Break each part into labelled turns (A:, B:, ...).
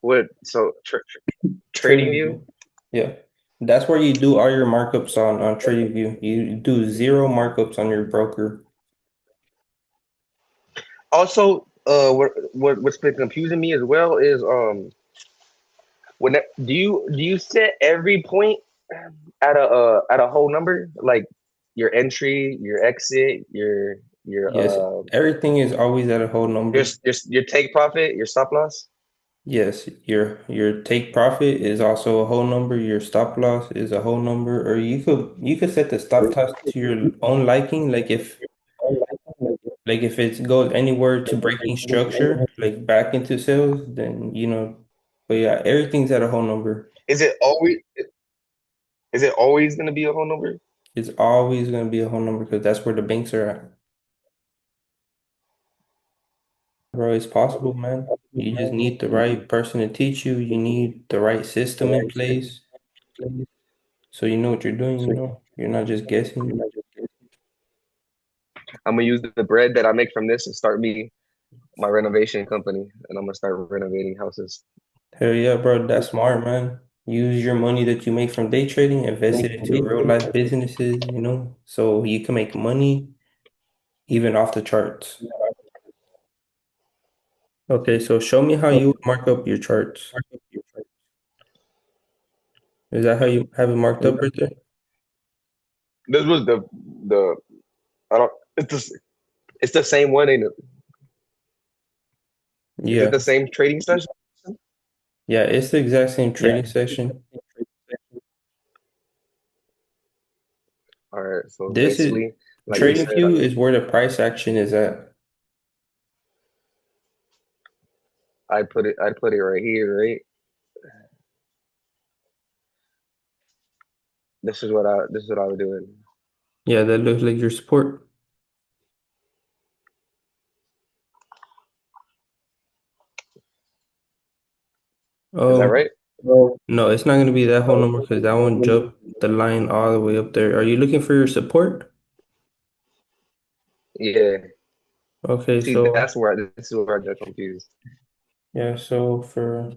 A: What? So trading
B: Trading
A: view.
B: view. Yeah. That's where you do all your markups on trading view. You do zero markups on your broker.
A: Also, what's been confusing me as well is do you set every point at a whole number, like your entry, your exit, your
B: Yes, everything is always at a whole number.
A: your take profit, your stop loss?
B: Yes, your take profit is also a whole number, your stop loss is a whole number, or you could set the stop loss to your own liking, like if it goes anywhere to breaking structure, like back into sales, then but yeah, everything's at a whole number.
A: Is it always is it always going to be a whole number?
B: It's always going to be a whole number because that's where the banks are at. Bro, it's possible, man. You just need the right person to teach you. You need the right system in place. So you know what you're doing. You're not just guessing.
A: I'm gonna use the bread that I make from this and start me my renovation company, and I'm gonna start renovating houses.
B: Hell yeah, bro. That's smart, man. Use your money that you make from day trading, invest it into real life businesses, so you can make money even off the charts. Okay, so show me how you would mark up your charts. Is that how you have it marked up right there?
A: This was the I don't it's the same one, ain't it? Is it
B: Yeah.
A: the same trading session?
B: Yeah, it's the exact same trading section.
A: All right, so
B: This is
A: basically, like you
B: trading
A: said,
B: view is where the price action is at.
A: I put it right here, right? This is what I was doing.
B: Yeah, that looks like your support.
A: Is that
B: Oh,
A: right?
B: no, it's not going to be that whole number because that one jumped the line all the way up there. Are you looking for your support?
A: Yeah.
B: Okay,
A: See,
B: so
A: this is where I got confused.
B: yeah, so for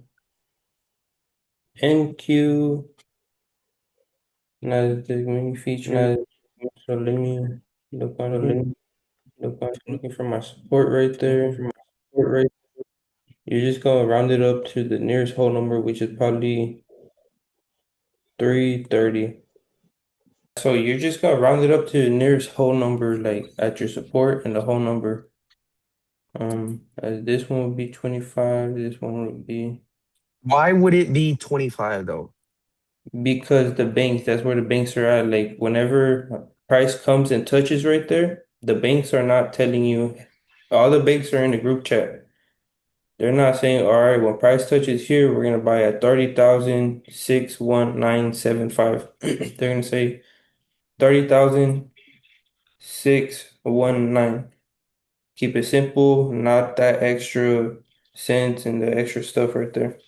B: NQ, Nasdaq mini feature. So let me look on here. Looking for my support right there. You're just gonna round it up to the nearest whole number, which is probably 330. So you're just gonna round it up to the nearest whole number, like at your support and the whole number. This one would be 25. This one would be
A: Why would it be 25 though?
B: because that's where the banks are at. Like whenever price comes and touches right there, the banks are not telling you. All the banks are in the group chat. They're not saying, all right, when price touches here, we're gonna buy at 30,61975. They're gonna say 30,619. Keep it simple, not that extra cents and the extra stuff right there.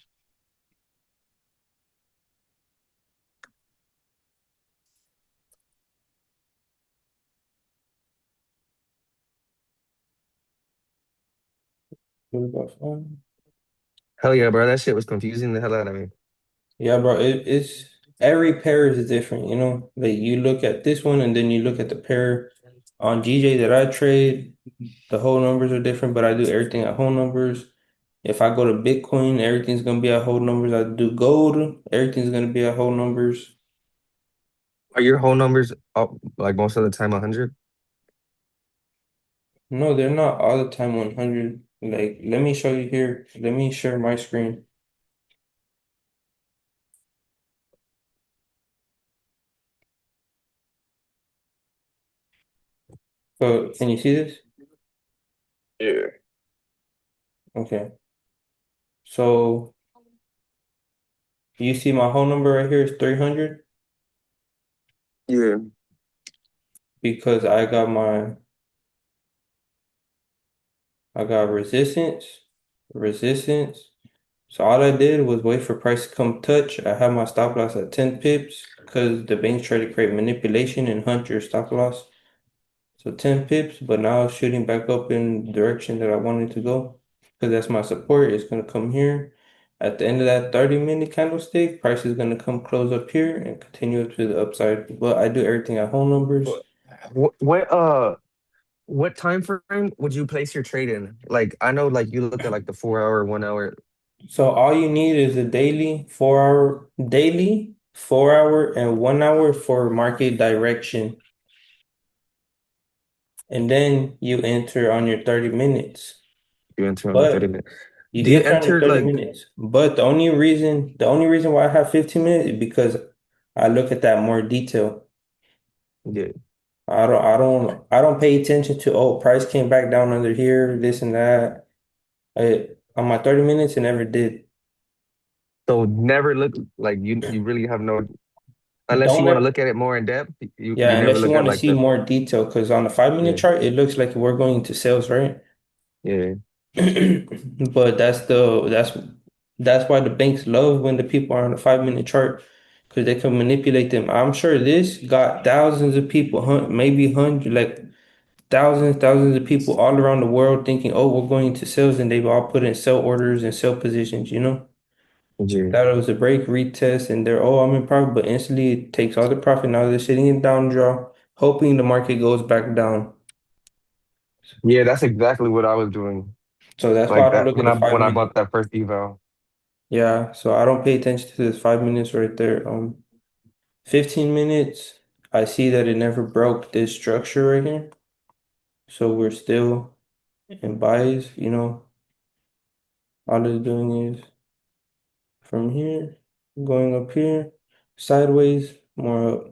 B: What about fun?
A: Hell yeah, bro. That shit was confusing the hell out of me.
B: Yeah, bro, it's every pair is different. Like you look at this one and then you look at the pair on GJ that I trade, the whole numbers are different, but I do everything at whole numbers. If I go to Bitcoin, everything's gonna be at whole numbers. I do gold, everything's gonna be at whole numbers.
A: Are your whole numbers up like most of the time 100?
B: No, they're not all the time 100. Like, let me show you here. Let me share my screen. So, can you see this?
A: Yeah.
B: Okay. So, you see my whole number right here is 300
A: Yeah.
B: because I got resistance. So all I did was wait for price to come touch. I have my stop loss at 10 pips because the banks try to create manipulation and hunt your stop loss. So 10 pips, but now it's shooting back up in the direction that I wanted to go. because that's my support. It's gonna come here. At the end of that 30-minute candlestick, price is gonna come close up here and continue to the upside. But I do everything at whole numbers.
A: What time frame would you place your trade in? Like I know like you look at like the 4 hour, 1 hour.
B: So all you need is a daily 4 hour and 1 hour for market direction. And then you enter on your 30 minutes.
A: You enter on the 30
B: But
A: minute.
B: you
A: Do you
B: can enter on your
A: enter
B: 30
A: like
B: minutes. But the only reason why I have 15 minutes is because I look at that more detail.
A: yeah,
B: I don't pay attention to, oh, price came back down under here, this and that. On my 30 minutes, it never did.
A: so never look like you really have no unless you
B: Don't
A: want to
B: ever,
A: look at it more in depth,
B: yeah,
A: you never
B: unless you
A: look at
B: want to
A: like
B: see
A: the
B: more detail, because on the 5 minute
A: yeah,
B: chart, it looks like we're going to sales, right?
A: yeah.
B: But that's why the banks love when the people are on the 5 minute chart because they can manipulate them. I'm sure this got thousands of people, maybe hundred, like thousands of people all around the world thinking, oh, we're going to sales, and they've all put in sell orders and sell positions, you know?
A: Yeah.
B: Thought it was a break, retest, and they're, oh, I'm in profit, but instantly it takes all the profit. Now they're sitting in down draw, hoping the market goes back down.
A: Yeah, that's exactly what I was doing.
B: So that's why I
A: Like
B: don't
A: that
B: look at the five
A: when I
B: minute.
A: bought that first eval.
B: Yeah, so I don't pay attention to this 5 minutes right there. 15 minutes, I see that it never broke this structure right here. So we're still in buys, all it's doing is from here, going up here, sideways, more up.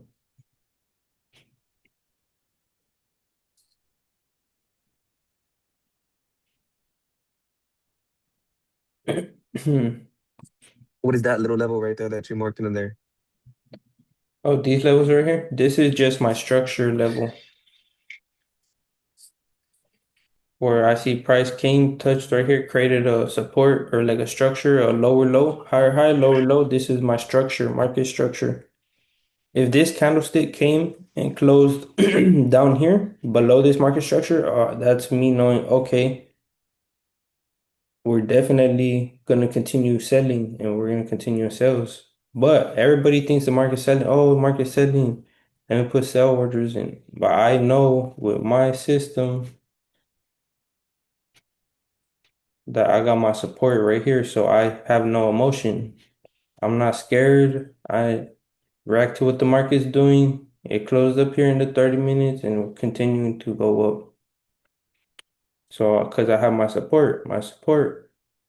A: What is that little level right there that you're marking in there?
B: Oh, these levels right here. This is just my structure level where I see price came, touched right here, created a support or like a structure, a lower low, higher high, lower low. This is my structure, market structure. If this candlestick came and closed down here below this market structure, that's me knowing, okay, we're definitely going to continue selling and we're going to continue sales. But everybody thinks the market's selling. Oh, the market's selling. Let me put sell orders in. But I know with my system that I got my support right here. So I have no emotion. I'm not scared. I react to what the market's doing. It closed up here in the 30 minutes and continuing to go up. So, because I have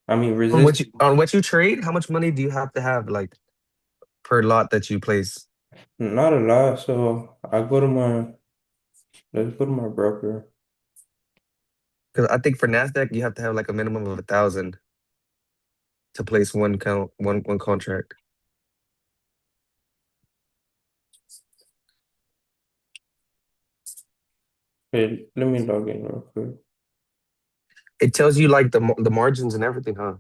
B: I mean, resistance,
A: On what you trade, how much money do you have to have like per lot that you place?
B: not a lot. So, let's go to my broker.
A: Because I think for Nasdaq you have to have like a minimum of 1,000 to place one contract.
B: Okay, let me log in real quick.
A: It tells you like the margins and everything, huh?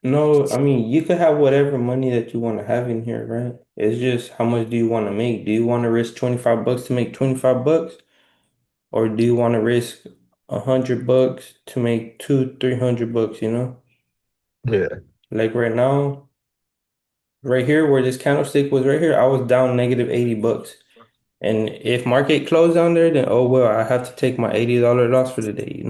B: No, I mean, you could have whatever money that you want to have in here, right? It's just how much do you want to make? Do you want to risk 25 bucks to make 25 bucks? Or do you want to risk 100 bucks to make 300 bucks,
A: Yeah.
B: Like right now, right here where this candlestick was right here, I was down negative 80 bucks. And if market closed down there, then oh well, I have to take my $80 loss for the day.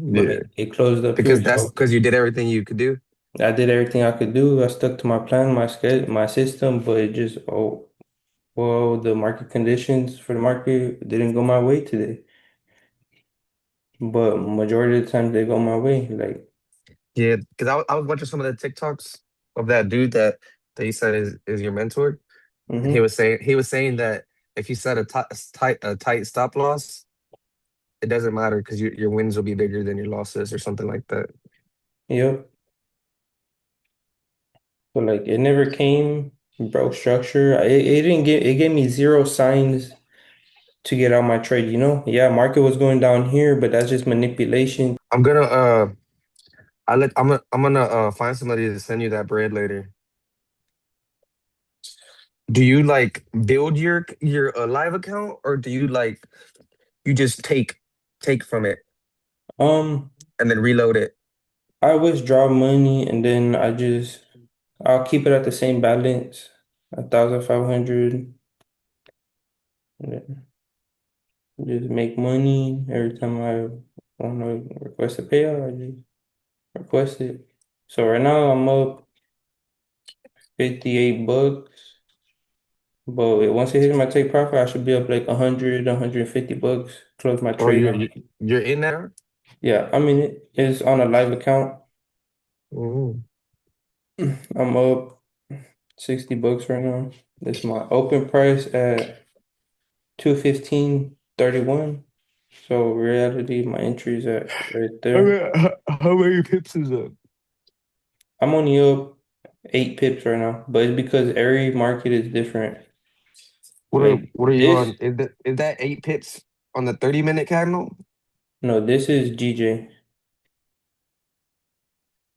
B: But
A: Yeah.
B: it closed up here.
A: Because that's
B: So
A: because you did everything you could do.
B: I did everything I could do. I stuck to my plan, my schedule, my system, but it just, oh well, the market conditions for the market didn't go my way today. But majority of the time they go my way. Like,
A: Yeah. Because I was watching some of the TikToks of that dude that you said is your mentor. And
B: mm-hmm.
A: he was saying that if you set a tight stop loss, it doesn't matter because your wins will be bigger than your losses or something like that.
B: Yep. But like it never came, broke structure. It didn't get it gave me zero signs to get out my trade. Yeah, market was going down here, but that's just manipulation.
A: I'm gonna I'm gonna find somebody to send you that bread later. Do you like build your live account or do you like you just take from it
B: Um,
A: and then reload it?
B: I withdraw money and then I'll keep it at the same balance, 1,500. And then just make money every time I want to request a payout. I just request it. So right now I'm up 58 bucks. But once it hits my take profit, I should be up like 100, 150 bucks. Close my
C: Oh,
B: trade out.
C: you're in there?
B: Yeah, I mean it is on a live account.
C: Mm.
B: I'm up 60 bucks right now. That's my open price at 215.31. So reality, my entry is at right there.
C: How many pips is that?
B: I'm only up 8 pips right now, but it's because every market is different. Like
C: What are you
B: this,
C: on? Is that 8 pips on the 30-minute candle?
B: no, this is GJ.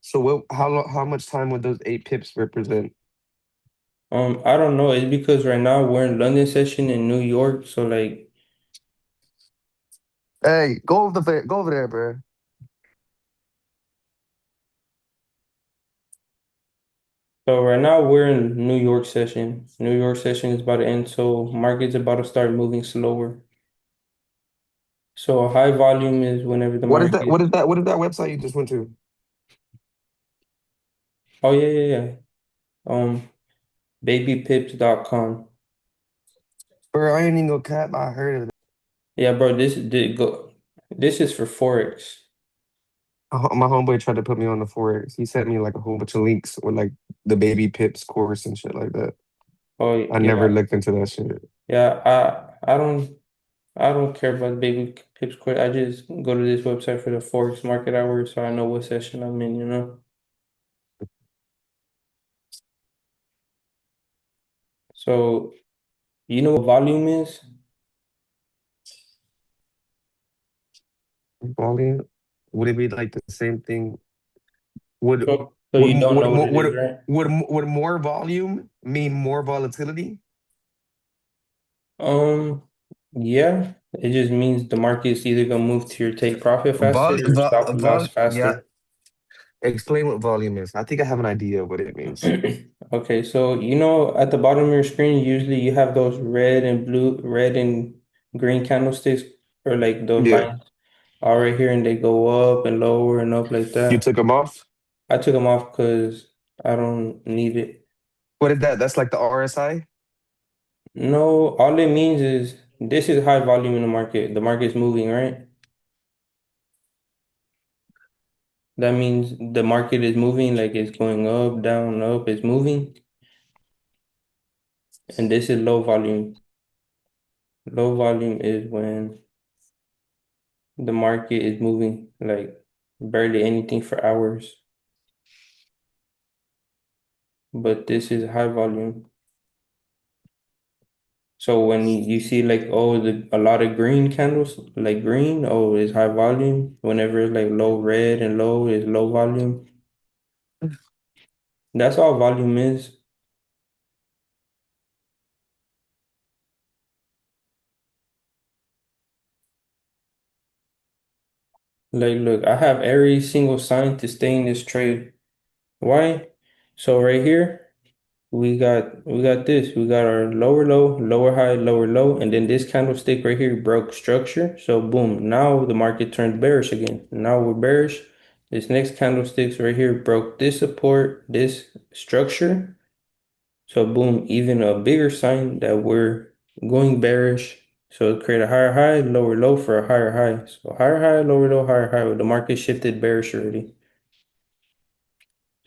C: So how much time would those 8 pips represent?
B: I don't know. It's because right now we're in London session in New York, so like,
C: Hey, go over there, bro.
B: so right now we're in New York session. New York session is about to end, so market's about to start moving slower. So high volume is whenever the
C: What is that?
B: market.
C: What is that website you just went to?
B: Oh yeah, yeah, yeah. Babypips.com.
C: Bro, I ain't even gonna cap. I heard of it.
B: Yeah, bro, this did go. This is for Forex.
C: My homeboy tried to put me on the Forex. He sent me like a whole bunch of links with like the baby pips course and shit like that.
B: Oh
C: I never
B: yeah,
C: looked into that shit.
B: yeah. I don't care about the baby pips quit. I just go to this website for the Forex market hours, so I know what session I'm in. You know. So you know what volume is?
C: Volume? Would it be like the same thing? Would
B: So you don't know what it is, right?
C: would more volume mean more volatility?
B: Um, yeah. It just means the market's either gonna move to your take profit faster or stop loss
C: Yeah.
B: faster.
C: Explain what volume is. I think I have an idea of what it means.
B: Okay, so you know at the bottom of your screen, usually you have those red and green candlesticks, or like those
C: Yeah.
B: lines all right here, and they go up and lower and up like
C: You
B: that.
C: took them off?
B: I took them off because I don't need it.
C: What is that? That's like the RSI?
B: No, all it means is this is high volume in the market. The market's moving, right? That means the market is moving, like it's going up, down, up, it's moving. And this is low volume. Low volume is when the market is moving like barely anything for hours. But this is high volume. So when you see like, oh, a lot of green candles, like green, oh, it's high volume. Whenever it's like low red and low is low volume. That's all volume is. Like, look, I have every single sign to stay in this trade. Why? So right here, we got this. We got our lower low, lower high, lower low, and then this candlestick right here broke structure. So boom, now the market turned bearish again. Now we're bearish. This next candlesticks right here broke this support, this structure. So boom, even a bigger sign that we're going bearish. So create a higher high, lower low for a higher high. So higher high, lower low, higher high. The market shifted bearish already.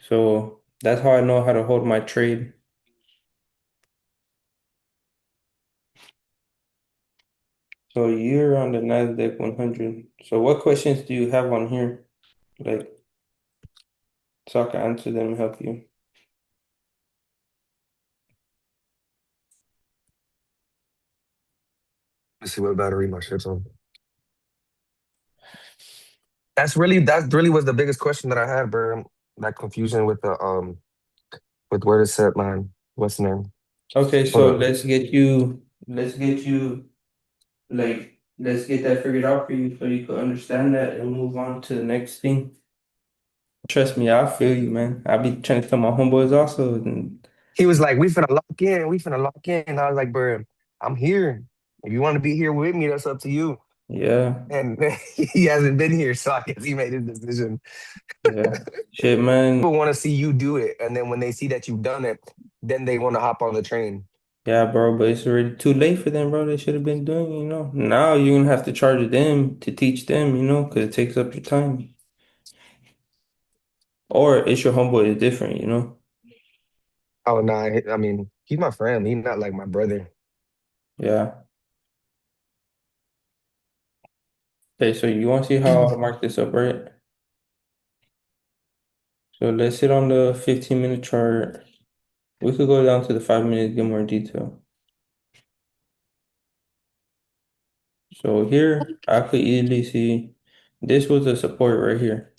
B: So that's how I know how to hold my trade. So you're on the Nasdaq 100. So what questions do you have on here? Like, so I can answer them and help you.
C: Let's see what battery my shit's on. That really was the biggest question that I had, bro. That confusion with the with where to set mine. What's the name?
B: Okay,
C: Hold
B: so
C: up.
B: let's get that figured out for you so you can understand that and move on to the next thing. Trust me, I feel you, man. I be trying to tell my homeboys also. And
C: He was like, "We finna lock in. We finna lock in." And I was like, "Bro, I'm here. If you want to be here with me, that's up to you."
B: yeah,
C: And he hasn't been here, so I guess he made his decision.
B: yeah. Shit, man.
C: People want to see you do it, and then when they see that you've done it, then they want to hop on the train.
B: Yeah, bro, but it's already too late for them, bro. They should have been doing, Now you're gonna have to charge them to teach them, because it takes up your time. Or it's your homeboy is different,
C: Oh no, I mean, he's my friend. He's not like my brother.
B: Yeah. Okay, so you want to see how I mark this up, right? So let's sit on the 15-minute chart. We could go down to the 5 minutes, get more detail. So here, I could easily see this was a support right here,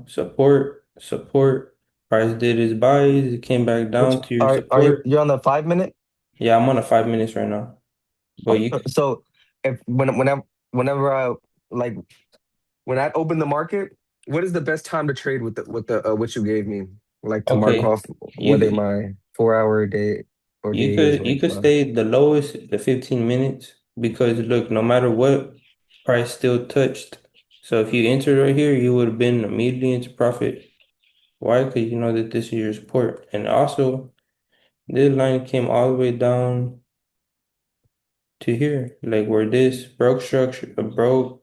B: support, support. Price did its buys, it came back
C: Which
B: down to your
C: are you?
B: support.
C: You're on the 5 minute.
B: Yeah, I'm on a 5 minutes right now. But you,
C: So if whenever I like when I open the market, what is the best time to trade with the what you gave me? Like to mark
B: okay,
C: off
B: you
C: whether
B: could
C: my 4 hour day or
B: you
C: days
B: could
C: or
B: you could
C: five.
B: stay the lowest, the 15 minutes, because look, no matter what, price still touched. So if you entered right here, you would have been immediately into profit. Why? Because you know that this is your support. And also, this line came all the way down to here, like where this broke structure, broke.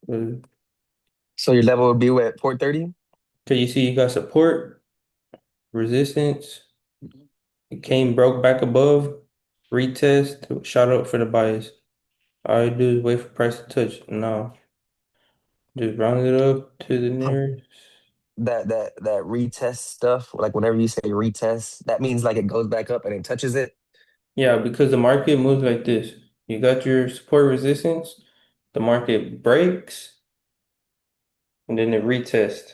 B: Because
C: So your level would be at 4:30.
B: you see, you got support, resistance. It came, broke back above, retest, shot up for the bias. All you do is wait for price to touch. No, just round it up to the nearest.
C: That retest stuff, like whenever you say retest, that means like it goes back up and it touches it.
B: Yeah, because the market moves like this. You got your support resistance, the market breaks, and then it retests,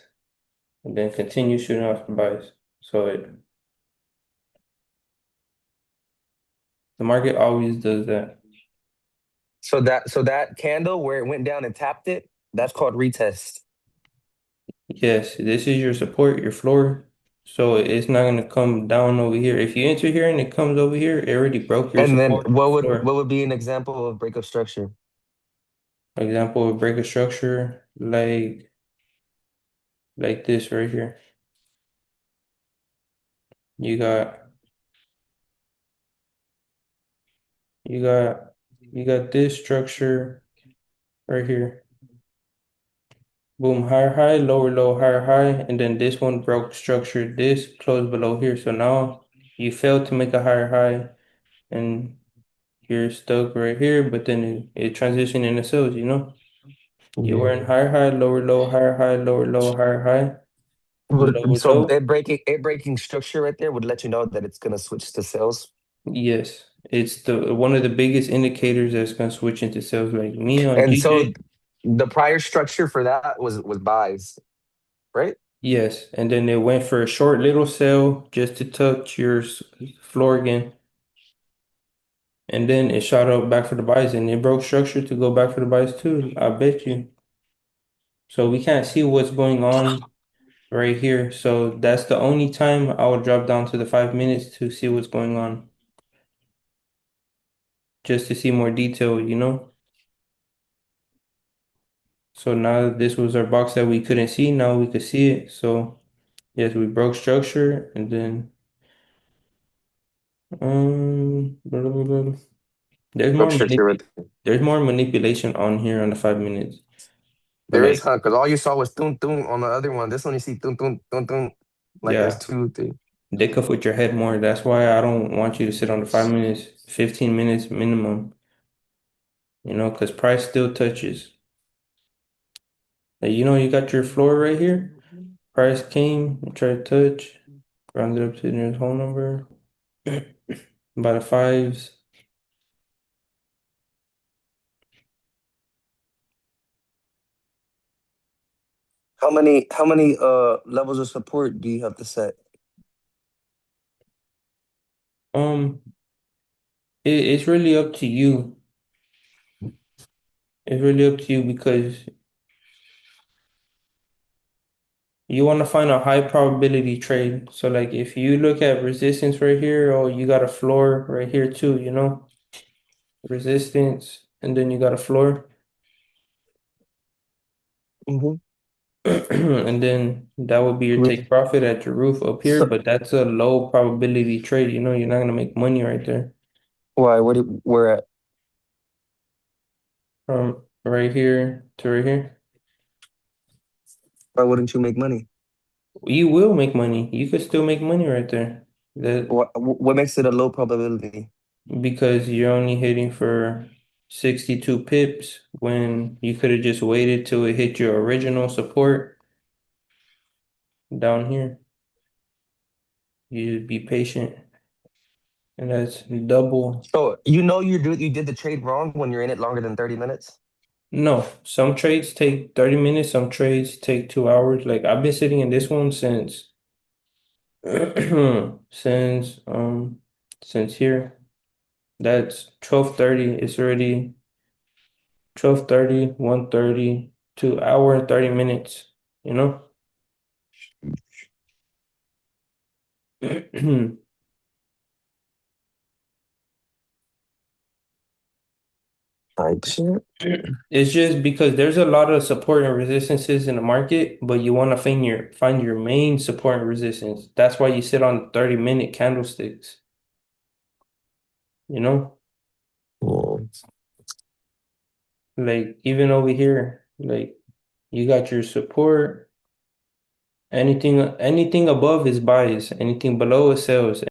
B: and then continues shooting off the bias. So the market always does that.
C: So that candle where it went down and tapped it, that's called retest.
B: Yes, this is your support, your floor. So it's not gonna come down over here. If you enter here and it comes over here, it already broke your
C: And then
B: support,
C: what
B: your
C: would
B: floor.
C: what would be an example of breakup structure?
B: Example of break a structure like this right here. You got you got you got this structure right here. Boom, higher high, lower low, higher high, and then this one broke structure. This closed below here. So now you failed to make a higher high and you're stuck right here, but then it transitioned into sales, You were
C: Yeah.
B: in higher high, lower low, higher high, lower low, higher high, lower
C: So
B: low.
C: it breaking structure right there would let you know that it's gonna switch to sales.
B: Yes, it's the one of the biggest indicators that's gonna switch into sales. Like me on
C: And
B: GJ,
C: so the prior structure for that was buys, right?
B: yes, and then it went for a short little sell just to touch your floor again, and then it shot up back for the buys, and it broke structure to go back for the buys too. I bet you. So we can't see what's going on right here. So that's the only time I will drop down to the 5 minutes to see what's going on, just to see more detail. So now that this was our box that we couldn't see, now we could see it. So yes, we broke structure and then blah, blah, blah, blah. There's
C: Broke
B: more
C: structure
B: manip
C: right there.
B: there's more manipulation on here on the 5 minutes. But
C: There is,
B: like,
C: huh? Because all you saw was thun thun on the other one. This one you see thun thun thun thun. Like there's
B: yeah,
C: two, three.
B: they cuff with your head more. That's why I don't want you to sit on the 5 minutes, 15 minutes minimum, because price still touches. Like, you got your floor right here. Price came, tried to touch, rounded up to the nearest whole number. By the fives.
C: How many levels of support do you have to set?
B: Um, it's really up to you. It's really up to you because You want to find a high probability trade. So like if you look at resistance right here, oh, you got a floor right here too, you know? Resistance, and then you got a floor.
C: Hmm.
B: And then that would be your take profit at your roof up here,
C: So
B: but that's a low probability trade, you know, you're not gonna make money right there.
C: why? Where at?
B: From right here to right here.
C: Why wouldn't you make money?
B: You will make money. You could still make money right there. That
C: What makes it a low probability?
B: because you're only hitting for 62 pips when you could have just waited till it hit your original support down here. You just be patient, and that's double.
C: So you did the trade wrong when you're in it longer than 30 minutes?
B: No, some trades take 30 minutes, some trades take 2 hours. Like I've been sitting in this one since since since here. That's 12:30. It's already 12:30, 1:30, 2 hour and 30 minutes, you know?
C: Like shit.
B: It's just because there's a lot of support and resistances in the market, but you want to find your main support and resistance. That's why you sit on 30-minute candlesticks, you know?
C: Well,
B: Like even over here, like you got your support. Anything above is buys, anything below is sells.